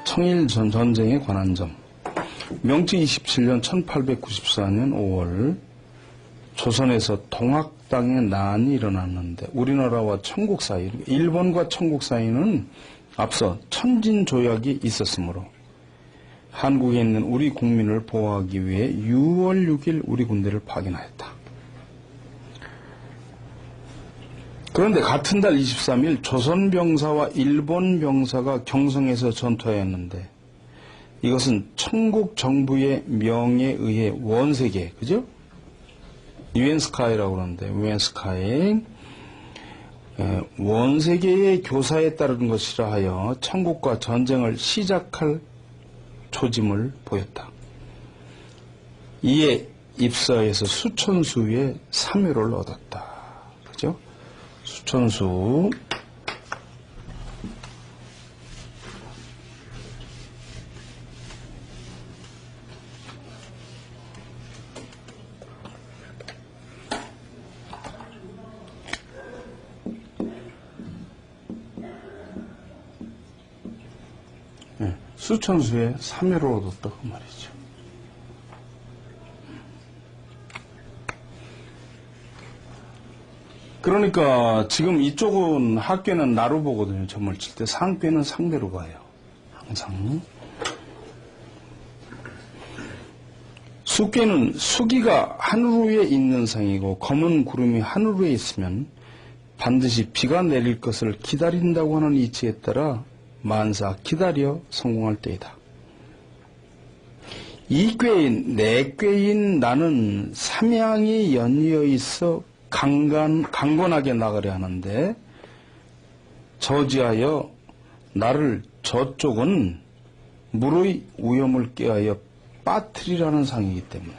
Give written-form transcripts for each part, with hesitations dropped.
청일 전쟁에 관한 점. 명치 27년 1894년 5월 조선에서 동학당의 난이 일어났는데 우리나라와 청국 사이, 일본과 청국 사이는 앞서 천진조약이 있었으므로 한국에 있는 우리 국민을 보호하기 위해 6월 6일 우리 군대를 파견하였다. 그런데 같은 달 23일 조선 병사와 일본 병사가 경성에서 전투하였는데 이것은 청국 정부의 명에 의해 원세계, 그죠? 유엔스카이라고 그러는데, 유엔스카이 원세계의 교사에 따르는 것이라 하여 청국과 전쟁을 시작할 조짐을 보였다. 이에 입사에서 수천수의 사묘를 얻었다. 그죠? 수천수. 수천수의 사묘를 얻었다 그 말이죠. 그러니까 지금 이쪽은 학괴는 나로 보거든요. 점을 칠 때 상괴는 상대로 가요. 항상. 수괴는 수기가 하늘 위에 있는 상이고 검은 구름이 하늘 위에 있으면 반드시 비가 내릴 것을 기다린다고 하는 이치에 따라 만사 기다려 성공할 때이다. 이 꾀인 내 꾀인 나는 삼양이 연이어 있어 강건하게 나가려 하는데 저지하여 나를 저쪽은 물의 위험을 꾀하여 빠뜨리라는 상이기 때문에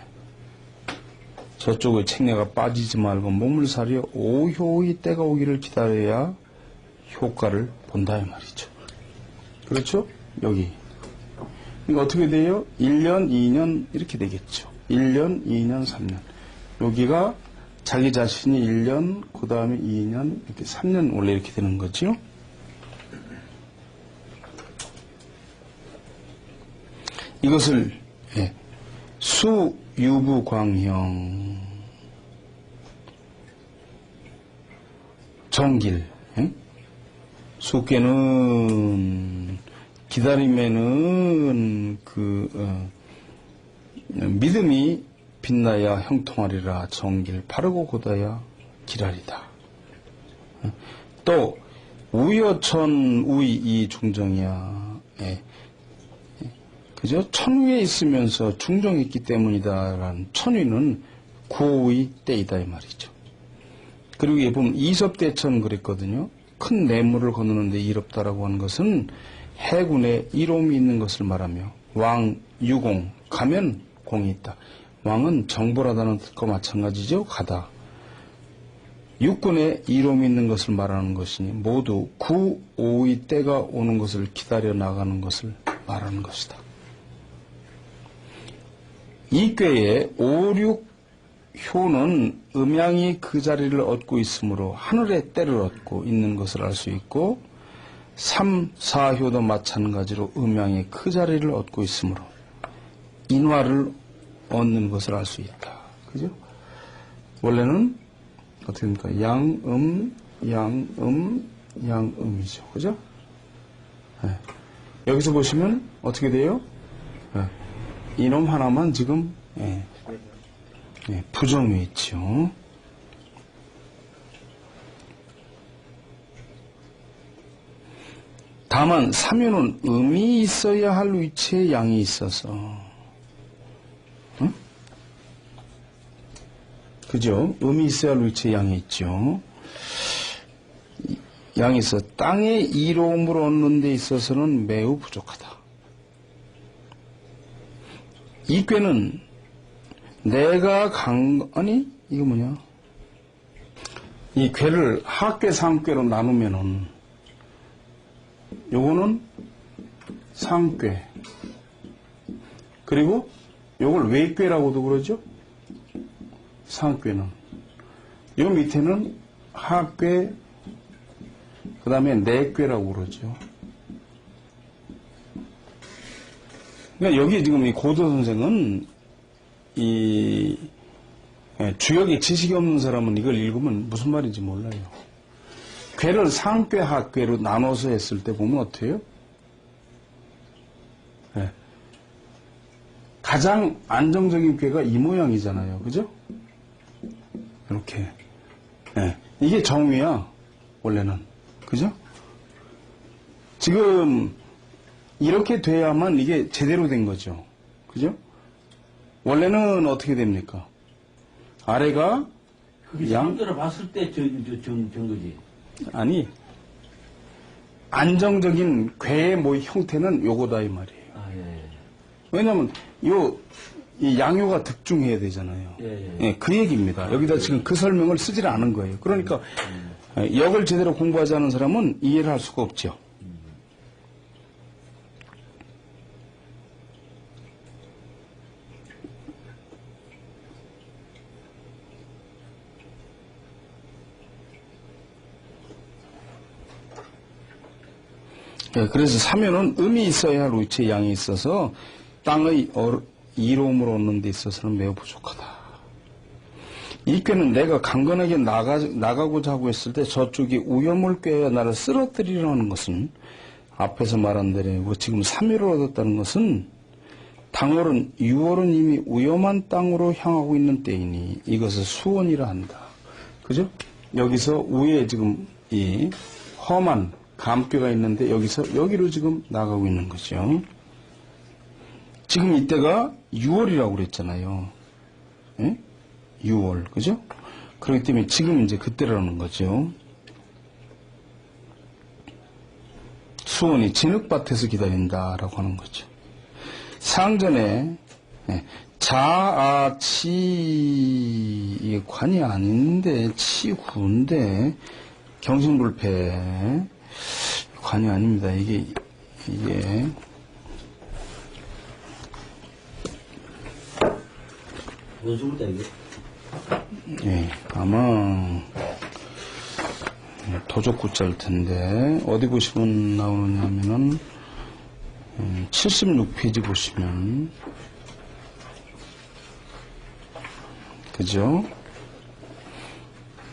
저쪽의 책내가 빠지지 말고 몸을 사려 오효의 때가 오기를 기다려야 효과를 본다 이 말이죠. 그렇죠? 여기. 그러니까 어떻게 돼요? 1년, 2년 이렇게 되겠죠. 1년, 2년, 3년. 여기가 자기 자신이 1년, 그 다음에 2년, 이렇게 3년 원래 이렇게 되는 거죠. 이것을 수유부광형 정길. 수께는 기다림에는 믿음이 빛나야 형통하리라. 정길 바르고 곧아야 길하리다. 또 우여천 우이 이 중정이야. 그죠? 천위에 있으면서 중정했기 때문이다라는 천위는 구호의 때이다 이 말이죠. 그리고 여기 보면 이섭대천 그랬거든요. 큰 뇌물을 거두는데 이롭다라고 하는 것은 해군에 이로움이 있는 것을 말하며 왕, 유공, 가면 공이 있다. 왕은 정벌하다는 뜻과 마찬가지죠. 가다. 육군에 이로움이 있는 것을 말하는 것이니 모두 구, 오의 때가 오는 것을 기다려 나가는 것을 말하는 것이다. 이 꾀에 5, 6, 효는 음양이 그 자리를 얻고 있으므로 하늘의 때를 얻고 있는 것을 알 수 있고 3, 4효도 마찬가지로 음양이 그 자리를 얻고 있으므로 인화를 얻는 것을 알 수 있다. 그죠? 원래는 어떻게 됩니까? 양음, 양음, 양음이죠. 그죠? 네. 여기서 보시면 어떻게 돼요? 네. 이놈 하나만 지금 부정이 있죠. 다만 사묘는 음이 있어야 할 위치에 양이 있어서, 응? 그죠? 음이 있어야 할 위치에 양이 있죠. 양이 있어 땅의 이로움을 얻는 데 있어서는 매우 부족하다. 이 꾀는 내가 아니 이거 뭐냐? 이 꾀를 하괴 상괴로 나누면은 요거는 상괴 그리고 요걸 외괴라고도 그러죠. 상괴는 요 밑에는 하괴 그 다음에 내괴라고 그러죠. 그러니까 여기 지금 이 고도 선생은 주역에 지식이 없는 사람은 이걸 읽으면 무슨 말인지 몰라요. 괴를 상괴, 하괴로 나눠서 했을 때 보면 어때요? 네. 가장 안정적인 괴가 이 모양이잖아요. 그죠? 이렇게. 네. 이게 정위야, 원래는. 그죠? 지금, 이렇게 돼야만 이게 제대로 된 거죠. 그죠? 원래는 어떻게 됩니까? 아래가 그게 사람들을 봤을 때 정거지. 아니, 안정적인 괴의 뭐 형태는 요거다 이 말이에요. 아, 예. 왜냐면 이 양요가 득중해야 되잖아요. 예. 예, 그 얘기입니다. 여기다 지금 그 설명을 쓰질 않은 거예요. 그러니까 역을 제대로 공부하지 않은 사람은 이해를 할 수가 없죠. 예, 그래서 사면은 음이 있어야 할 위치에 양이 있어서 땅의 이로움을 얻는 데 있어서는 매우 부족하다. 이 꾀는 내가 강건하게 나가고자 하고 했을 때 저쪽이 우염을 꾀어 나를 쓰러뜨리려는 것은 앞에서 말한 대로 지금 3위를 얻었다는 것은 당월은 6월은 이미 위험한 땅으로 향하고 있는 때이니 이것을 수원이라 한다. 그죠? 여기서 위에 지금 이 험한 감꾀가 있는데 여기서 여기로 지금 나가고 있는 거죠. 지금 이때가 6월이라고 그랬잖아요. 예? 6월, 그죠? 그렇기 때문에 지금 이제 그때라는 거죠. 수원이 진흙밭에서 기다린다라고 하는 거죠. 상전에 자아치 이게 관이 아닌데 치구인데 경신불패 관이 아닙니다. 이게 뭔 소리다 이게? 예, 아마 도적구자일 텐데 어디 보시면 나오느냐 하면은 76페이지 보시면 그죠?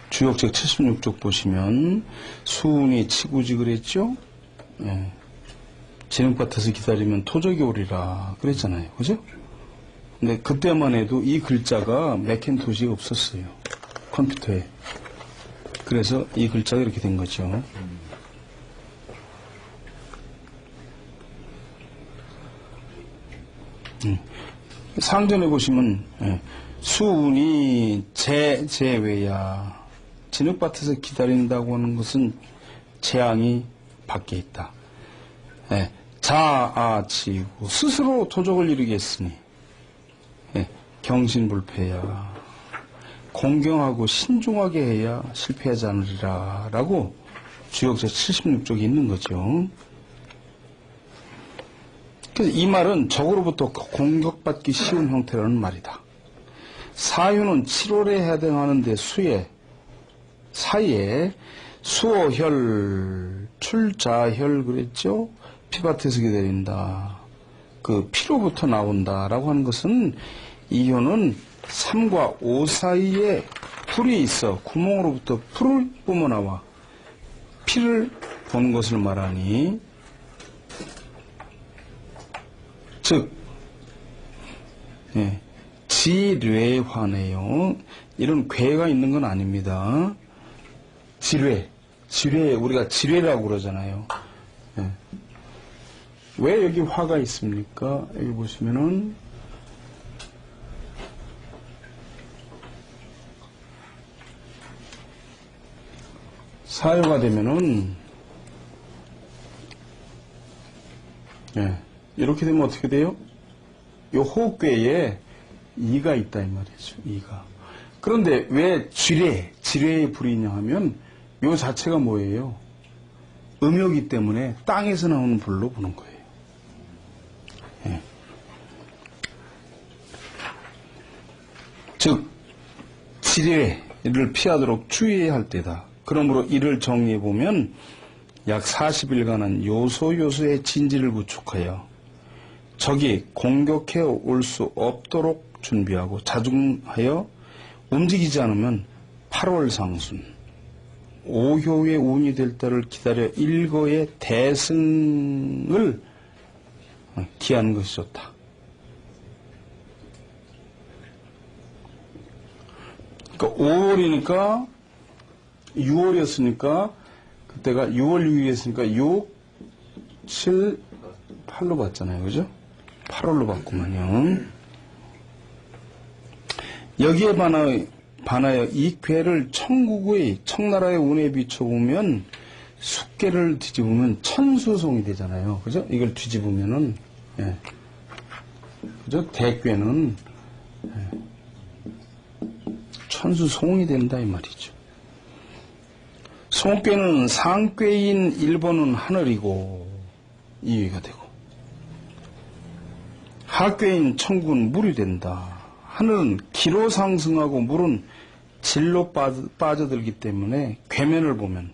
주역책 76쪽 보시면 수운이 치구지 그랬죠? 예. 진흙밭에서 기다리면 토적이 오리라 그랬잖아요. 그죠? 근데 그때만 해도 이 글자가 맥킨토시에 없었어요. 컴퓨터에. 그래서 이 글자가 이렇게 된 거죠. 상전에 보시면 수운이 제외야. 진흙밭에서 기다린다고 하는 것은 재앙이 밖에 있다. 자아치고 스스로 토적을 이루겠으니 경신불패야. 공경하고 신중하게 해야 실패하지 않으리라 라고 주역제 76쪽에 있는 거죠. 그래서 이 말은 적으로부터 공격받기 쉬운 형태라는 말이다. 사유는 7월에 해당하는데 사이에 수어혈, 출자혈 그랬죠? 피밭에서 기다린다. 그 피로부터 나온다라고 하는 것은 이 효는 3과 5 사이에 풀이 있어 구멍으로부터 풀을 뿜어나와 피를 보는 것을 말하니 즉 지뢰화네요. 이런 괴가 있는 건 아닙니다. 지뢰 우리가 지뢰라고 그러잖아요. 왜 여기 화가 있습니까? 여기 보시면은 사유가 되면은 이렇게 되면 어떻게 돼요? 요 호흡괴에 이가 있다 이 말이죠. 이가. 그런데 왜 지뢰의 불이냐 하면 요 자체가 뭐예요? 음요기 때문에 땅에서 나오는 불로 보는 거예요. 즉 지뢰를 피하도록 주의해야 할 때다. 그러므로 이를 정리해 보면 약 40일간은 요소의 진지를 구축하여 적이 공격해 올 수 없도록 준비하고 자중하여 움직이지 않으면 8월 상순 5효의 운이 될 때를 기다려 일거의 대승을 기하는 것이 좋다. 그러니까 5월이니까 6월이었으니까 그때가 6월 6일이었으니까 6, 7, 8로 봤잖아요. 그죠? 8월로 봤구만요. 여기에 반하여 이 궤를 천국의 청나라의 운에 비춰보면 숙궤를 뒤집으면 천수송이 되잖아요. 그죠? 이걸 뒤집으면은 예. 그죠? 대궤는 예. 천수송이 된다 이 말이죠. 송궤는 상궤인 1번은 하늘이고 2위가 되고 하궤인 천국은 물이 된다. 하늘은 기로 상승하고 물은 질로 빠져들기 때문에 궤면을 보면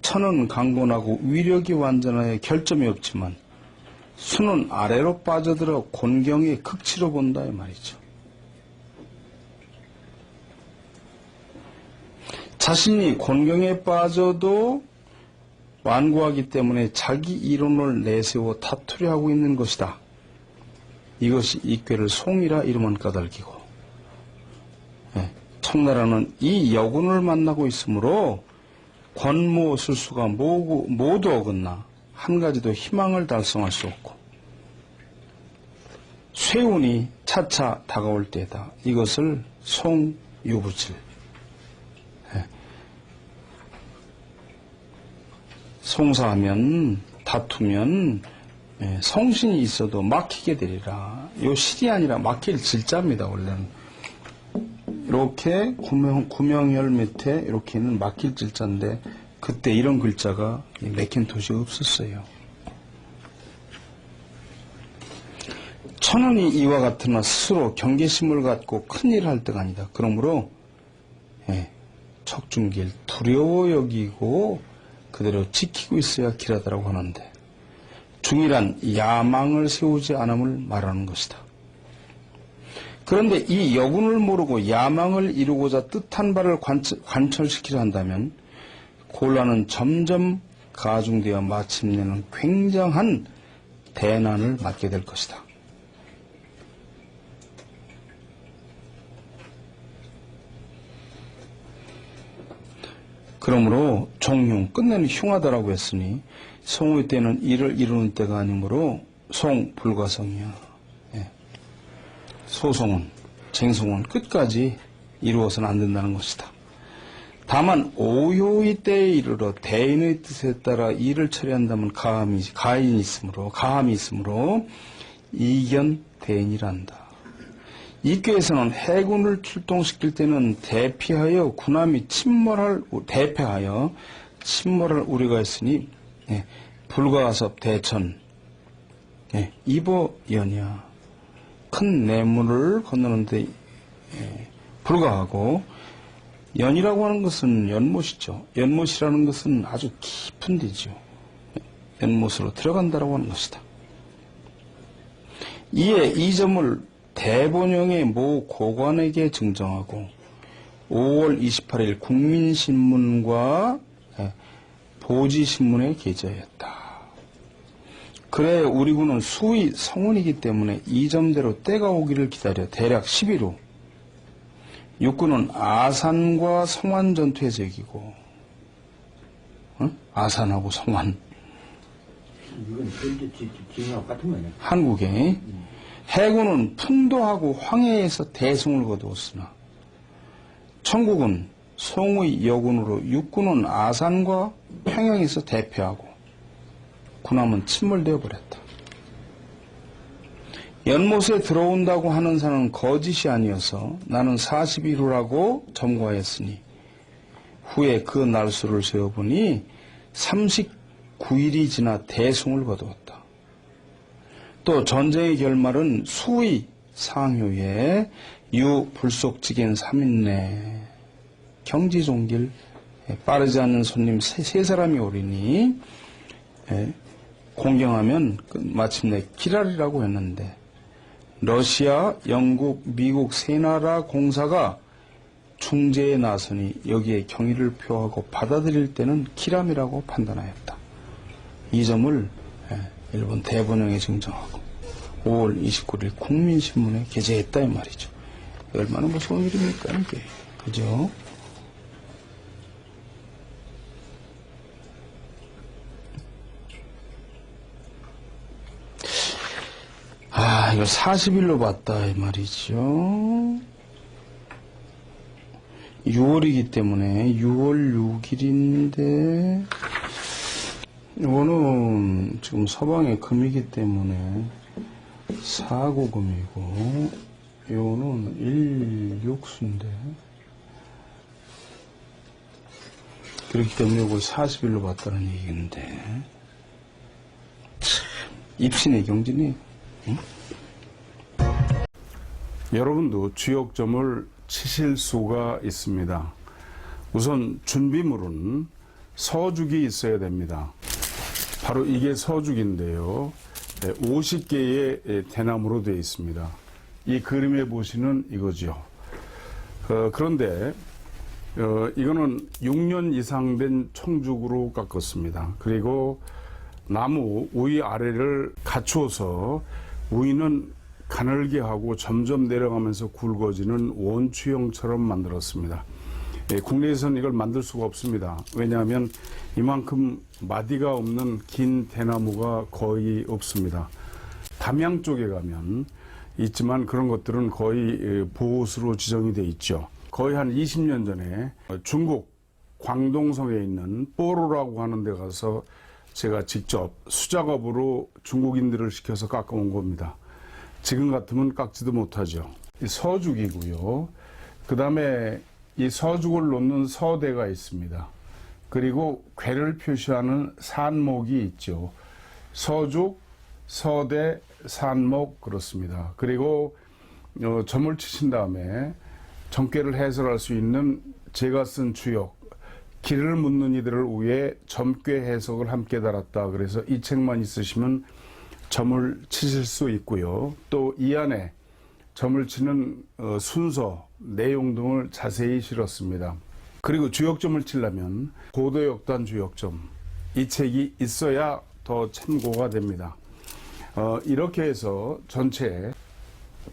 천은 강건하고 위력이 완전하여 결점이 없지만 수는 아래로 빠져들어 곤경의 극치로 본다 이 말이죠. 자신이 곤경에 빠져도 완고하기 때문에 자기 이론을 내세워 다투려 하고 있는 것이다. 이것이 이 궤를 송이라 이름은 까닭이고 청나라는 이 여군을 만나고 있으므로 권모 술수가 모두 어긋나 한 가지도 희망을 달성할 수 없고 쇠운이 차차 다가올 때다. 이것을 송유부질 송사하면 다투면 성신이 있어도 막히게 되리라. 요 실이 아니라 막힐 질자입니다. 원래는 이렇게 구명혈 밑에 이렇게 있는 막힐 질자인데 그때 이런 글자가 맥킨토시에 없었어요. 천원이 이와 같으나 스스로 경계심을 갖고 큰일을 할 때가 아니다. 그러므로 척중길 두려워 여기고 그대로 지키고 있어야 길하다라고 하는데 중이란 야망을 세우지 않음을 말하는 것이다. 그런데 이 여군을 모르고 야망을 이루고자 뜻한 바를 관철시키려 한다면 곤란은 점점 가중되어 마침내는 굉장한 대난을 맞게 될 것이다. 그러므로 종흉 끝내는 흉하다라고 했으니 성의 때는 이를 이루는 때가 아니므로 송 불가성이야. 소송은 쟁송은 끝까지 이루어서는 안 된다는 것이다. 다만 오효의 때에 이르러 대인의 뜻에 따라 일을 처리한다면 가함이 있으므로 이견 대인이란다. 이 궤에서는 해군을 출동시킬 때는 대피하여 침몰할 우려가 있으니 불가섭 대천 이보연이야. 큰 내물을 건너는데 불가하고 연이라고 하는 것은 연못이죠. 연못이라는 것은 아주 깊은 데죠. 연못으로 들어간다라고 하는 것이다. 이에 이 점을 대본영의 모 고관에게 증정하고 5월 28일 국민신문과 보지신문에 게재하였다. 그래 우리 군은 수의 성운이기 때문에 이 점대로 때가 오기를 기다려 대략 10일 후 육군은 아산과 성완 전투에서 이기고 아산하고 성완 이건 지금하고 같은 거냐? 한국에 해군은 풍도하고 황해에서 대승을 거두었으나 청국은 송의 여군으로 육군은 아산과 평양에서 대패하고 군함은 침몰되어 버렸다. 연못에 들어온다고 하는 사람은 거짓이 아니어서 나는 40일 후라고 점거하였으니 후에 그 날수를 세어보니 39일이 지나 대승을 거두었다. 또 전쟁의 결말은 수의 상효에 유불속직인 3인 내 경지종길 빠르지 않는 손님 세 사람이 오리니 공경하면 마침내 기랄이라고 했는데 러시아, 영국, 미국 세 나라 공사가 중재에 나서니 여기에 경의를 표하고 받아들일 때는 기람이라고 판단하였다. 이 점을 일본 대본영에 증정하고 5월 29일 국민신문에 게재했다 이 말이죠. 얼마나 무서운 일입니까 이게. 그죠? 이걸 40일로 봤다 이 말이죠. 6월이기 때문에 6월 6일인데 이거는 지금 서방의 금이기 때문에 사고금이고 이거는 1육수인데 그렇기 때문에 이걸 40일로 봤다는 얘기인데 참 입신의 경진이 응? 여러분도 주역점을 치실 수가 있습니다. 우선 준비물은 서죽이 있어야 됩니다. 바로 이게 서죽인데요. 50개의 대나무로 되어 있습니다. 이 그림에 보시는 이거죠. 그런데 이거는 6년 이상 된 청죽으로 깎았습니다. 그리고 나무 위 아래를 갖추어서 위는 가늘게 하고 점점 내려가면서 굵어지는 원추형처럼 만들었습니다. 국내에서는 이걸 만들 수가 없습니다. 왜냐하면 이만큼 마디가 없는 긴 대나무가 거의 없습니다. 담양 쪽에 가면 있지만 그런 것들은 거의 보호수로 지정이 돼 있죠. 거의 한 20년 전에 중국 광동성에 있는 뽀로라고 하는 데 가서 제가 직접 수작업으로 중국인들을 시켜서 깎아온 겁니다. 지금 같으면 깎지도 못하죠. 이 서죽이고요. 그 다음에 이 서죽을 놓는 서대가 있습니다. 그리고 궤를 표시하는 산목이 있죠. 서죽, 서대, 산목 그렇습니다. 그리고 점을 치신 다음에 점괘를 해설할 수 있는 제가 쓴 주역 길을 묻는 이들을 위해 점괘 해석을 함께 달았다. 그래서 이 책만 있으시면 점을 치실 수 있고요. 또 이 안에 점을 치는 순서, 내용 등을 자세히 실었습니다. 그리고 주역점을 치려면 고도역단 주역점 이 책이 있어야 더 참고가 됩니다. 이렇게 해서 전체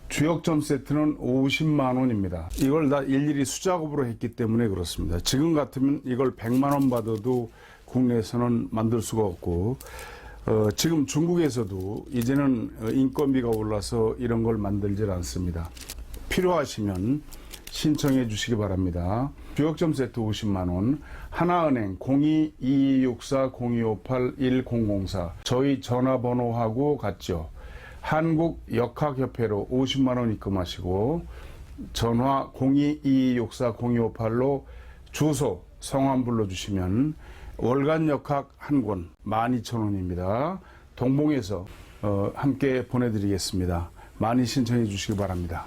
주역점 세트는 50만 원입니다. 이걸 다 일일이 수작업으로 했기 때문에 그렇습니다. 지금 같으면 이걸 100만 원 받아도 국내에서는 만들 수가 없고 지금 중국에서도 이제는 인건비가 올라서 이런 걸 만들질 않습니다. 필요하시면 신청해 주시기 바랍니다. 주역점 세트 50만 원, 하나은행 02-2264-0258-1004 저희 전화번호하고 같죠. 한국역학협회로 50만 원 입금하시고 전화 02-2264-0258로 주소, 성함 불러주시면 월간 역학 한 권 12,000원입니다. 동봉해서 함께 보내드리겠습니다. 많이 신청해 주시기 바랍니다.